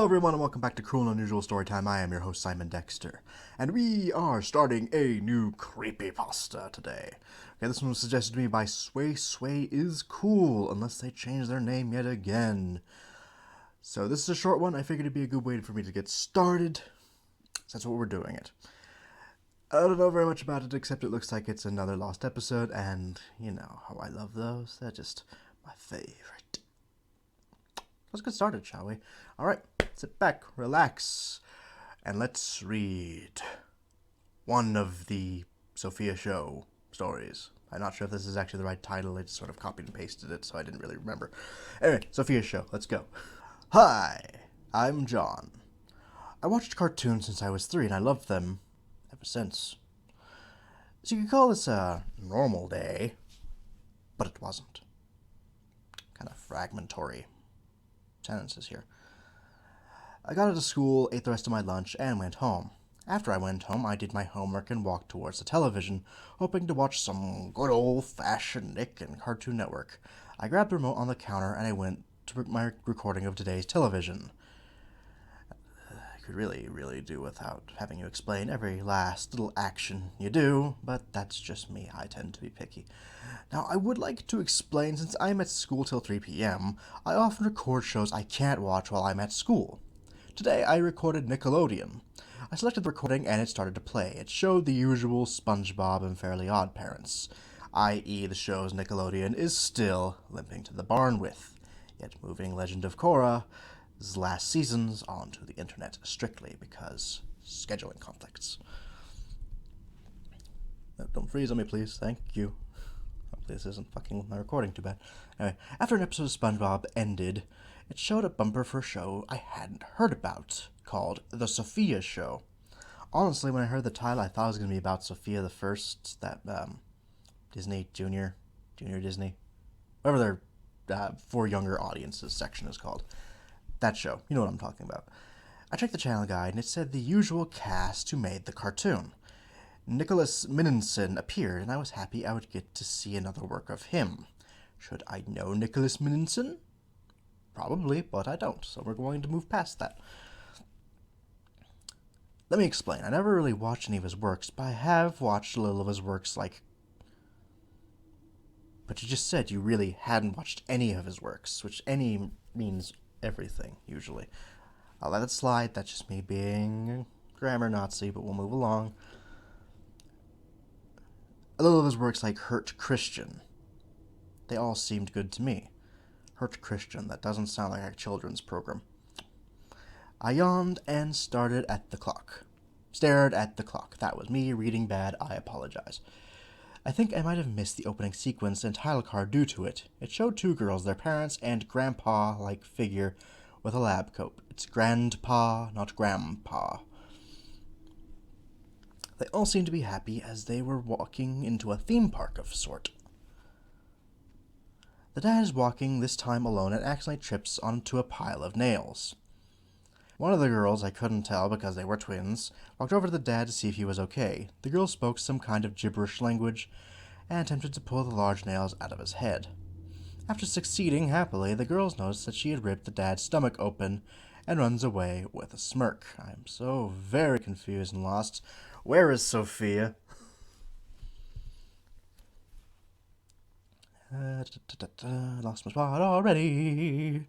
everyone, and welcome back to Cruel and Unusual Storytime. I am your host, Simon Dexter, and we are starting a new creepypasta today. Okay, this one was suggested to me by Sway is Cool, unless they change their name yet again. So this is a short one. I figured it'd be a good way for me to get started, so that's what we're doing it. I don't know very much about it, except it looks like it's another lost episode, and you know how I love those. They're just my favorite. Let's get started, shall we? Alright, sit back, relax, and let's read one of the Sophia show stories. I'm not sure if this is actually the right title. I just sort of copied and pasted it, so I didn't really remember. Anyway, Sophia show, let's go. Hi, I'm John. I watched cartoons since I was 3, and I loved them ever since. So you could call this a normal day, but it wasn't. Kind of fragmentary sentences here. I got out of school, ate the rest of my lunch, and went home. After I went home, I did my homework and walked towards the television, hoping to watch some good old-fashioned Nick and Cartoon Network. I grabbed the remote on the counter, and I went to my recording of today's television. I could really do without having you explain every last little action you do, but that's just me. I tend to be picky. Now, I would like to explain, since I'm at school till 3 p.m., I often record shows I can't watch while I'm at school. Today, I recorded Nickelodeon. I selected the recording and it started to play. It showed the usual SpongeBob and Fairly Odd Parents, i.e. the show's Nickelodeon is still limping to the barn with, yet moving Legend of Korra's last seasons onto the internet strictly because scheduling conflicts. Don't freeze on me, please. Thank you. Hopefully this isn't fucking my recording too bad. Anyway, after an episode of SpongeBob ended, it showed a bumper for a show I hadn't heard about, called The Sophia Show. Honestly, when I heard the title, I thought it was going to be about Sophia the First, that Disney, Junior Disney, whatever their for younger audiences section is called. That show, you know what I'm talking about. I checked the channel guide, and it said the usual cast who made the cartoon. Nicholas Minninson appeared, and I was happy I would get to see another work of him. Should I know Nicholas Minninson? Probably, but I don't, so we're going to move past that. Let me explain. I never really watched any of his works, but I have watched a little of his works, like... But you just said you really hadn't watched any of his works, which any means everything, usually. I'll let it slide. That's just me being a grammar Nazi, but we'll move along. A little of his works, like Hurt Christian. They all seemed good to me. Hurt Christian, that doesn't sound like a children's program. I yawned and stared at the clock. That was me reading bad. I apologize. I think I might have missed the opening sequence and title card due to it. It showed 2 girls, their parents, and grandpa-like figure with a lab coat. It's grandpa, not grandpa. They all seemed to be happy as they were walking into a theme park of sort. The dad is walking, this time alone, and accidentally trips onto a pile of nails. One of the girls, I couldn't tell because they were twins, walked over to the dad to see if he was okay. The girl spoke some kind of gibberish language and attempted to pull the large nails out of his head. After succeeding happily, the girls noticed that she had ripped the dad's stomach open and runs away with a smirk. I'm so very confused and lost. Where is Sophia? Lost my spot already.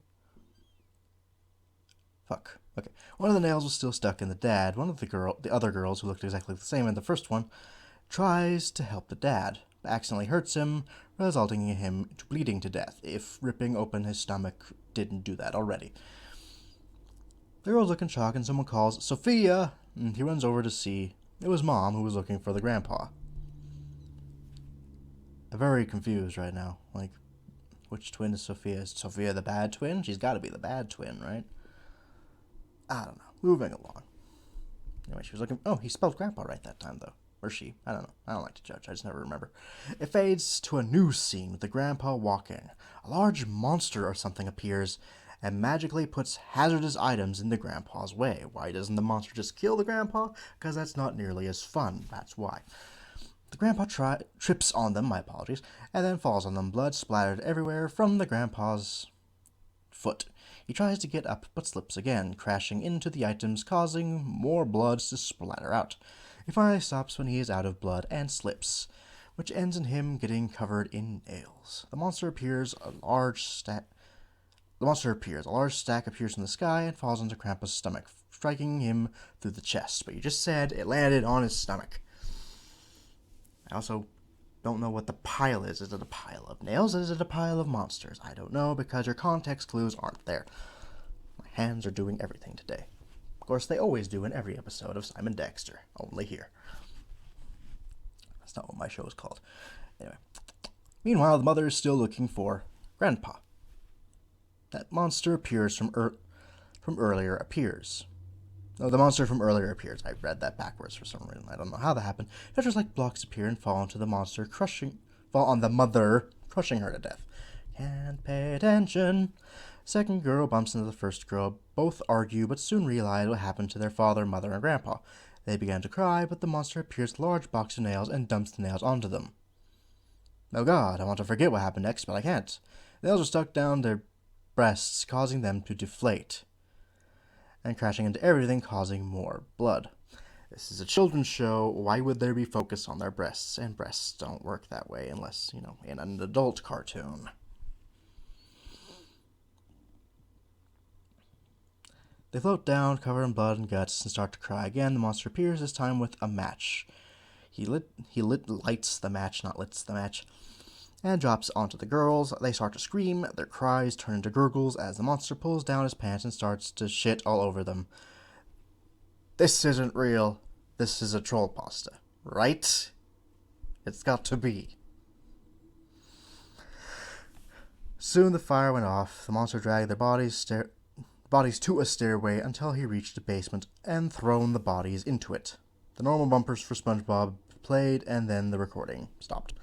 Fuck. Okay. One of the nails was still stuck in the dad. One of the other girls, who looked exactly the same as the first one, tries to help the dad, but accidentally hurts him, resulting in him bleeding to death, if ripping open his stomach didn't do that already. The girls look in shock, and someone calls, Sophia! And he runs over to see. It was Mom, who was looking for the grandpa. I'm very confused right now. Like, which twin is Sophia? Is Sophia the bad twin? She's got to be the bad twin, right? I don't know. Moving along. Anyway, she was looking... Oh, he spelled grandpa right that time, though. Or she. I don't know. I don't like to judge. I just never remember. It fades to a new scene with the grandpa walking. A large monster or something appears and magically puts hazardous items in the grandpa's way. Why doesn't the monster just kill the grandpa? Because that's not nearly as fun. That's why. The grandpa trips on them, my apologies, and then falls on them, blood splattered everywhere from the grandpa's foot. He tries to get up, but slips again, crashing into the items, causing more blood to splatter out. He finally stops when he is out of blood and slips, which ends in him getting covered in nails. The monster appears. A large stack appears in the sky and falls onto Krampus' stomach, striking him through the chest. But you just said it landed on his stomach. I also don't know what the pile is. Is it a pile of nails? Is it a pile of monsters? I don't know, because your context clues aren't there. My hands are doing everything today. Of course, they always do in every episode of Simon Dexter. Only here. That's not what my show is called. Anyway. Meanwhile, the mother is still looking for Grandpa. That monster appears from earlier appears. No, the monster from earlier appears. I read that backwards for some reason. I don't know how that happened. Feathers like blocks appear and fall onto the monster, fall on the mother, crushing her to death. Can't pay attention. Second girl bumps into the first girl. Both argue, but soon realize what happened to their father, mother, and grandpa. They begin to cry, but the monster appears with a large box of nails and dumps the nails onto them. Oh God, I want to forget what happened next, but I can't. The nails are stuck down their breasts, causing them to deflate and crashing into everything, causing more blood. This is a children's show. Why would there be focus on their breasts? And breasts don't work that way unless, in an adult cartoon. They float down, covered in blood and guts, and start to cry again. The monster appears, this time with a match. He lights the match, not lits the match, and drops onto the girls. They start to scream. Their cries turn into gurgles as the monster pulls down his pants and starts to shit all over them. This isn't real. This is a troll pasta, right? It's got to be. Soon the fire went off. The monster dragged their bodies to a stairway until he reached the basement and thrown the bodies into it. The normal bumpers for SpongeBob played, and then the recording stopped.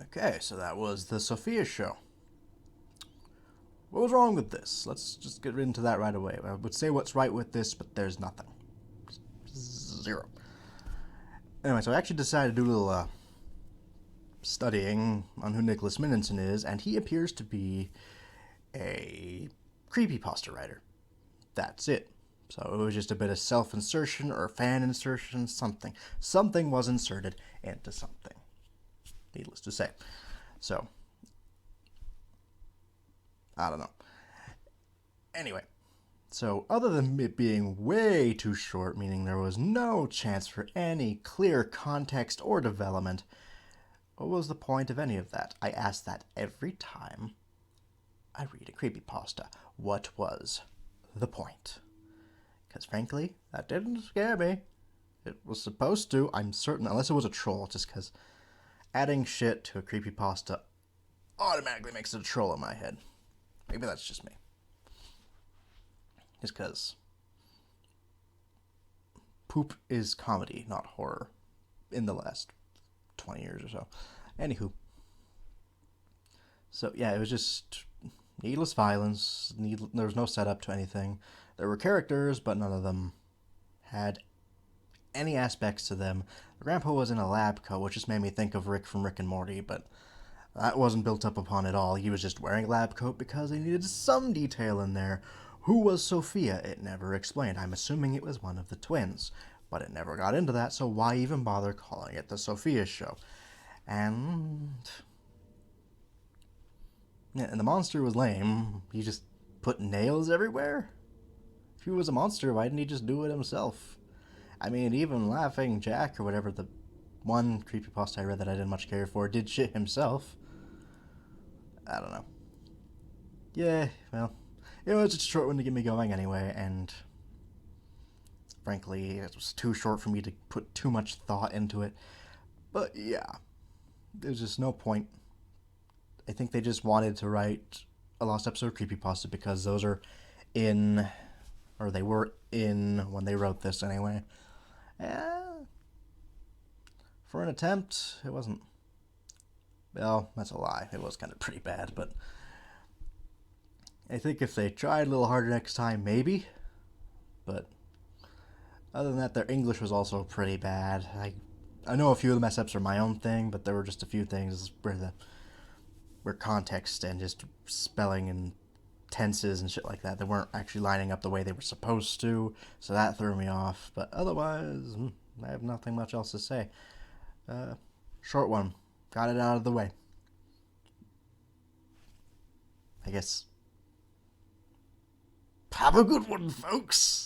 Okay, so that was the Sophia show. What was wrong with this? Let's just get into that right away. I would say what's right with this, but there's nothing. Zero. Anyway, so I actually decided to do a little studying on who Nicholas Minninson is, and he appears to be a creepypasta writer. That's it. So it was just a bit of self-insertion or fan insertion, something. Something was inserted into something. Needless to say. So, I don't know. Anyway, so other than it being way too short, meaning there was no chance for any clear context or development, what was the point of any of that? I ask that every time I read a creepypasta. What was the point? Because frankly, that didn't scare me. It was supposed to, I'm certain, unless it was a troll, just because adding shit to a creepypasta automatically makes it a troll in my head. Maybe that's just me. Just because poop is comedy, not horror, in the last 20 years or so. Anywho. So, yeah, it was just needless violence. There was no setup to anything. There were characters, but none of them had any aspects to them. The grandpa was in a lab coat, which just made me think of Rick from Rick and Morty, but that wasn't built up upon at all. He was just wearing a lab coat because they needed some detail in there. Who was Sophia? It never explained. I'm assuming it was one of the twins, but it never got into that, so why even bother calling it the Sophia show? And the monster was lame. He just put nails everywhere? If he was a monster, why didn't he just do it himself? I mean, even Laughing Jack, or whatever the one creepypasta I read that I didn't much care for, did shit himself. I don't know. Yeah, well, it was just a short one to get me going anyway, and frankly, it was too short for me to put too much thought into it. But yeah, there's just no point. I think they just wanted to write a lost episode of creepypasta because those are in, or they were in when they wrote this anyway. For an attempt, it wasn't. Well, that's a lie. It was kind of pretty bad, but I think if they tried a little harder next time, maybe. But other than that, their English was also pretty bad. I know a few of the mess ups are my own thing, but there were just a few things where context and just spelling and tenses and shit like that. They weren't actually lining up the way they were supposed to, so that threw me off. But otherwise, I have nothing much else to say. Short one. Got it out of the way. I guess. Have a good one, folks!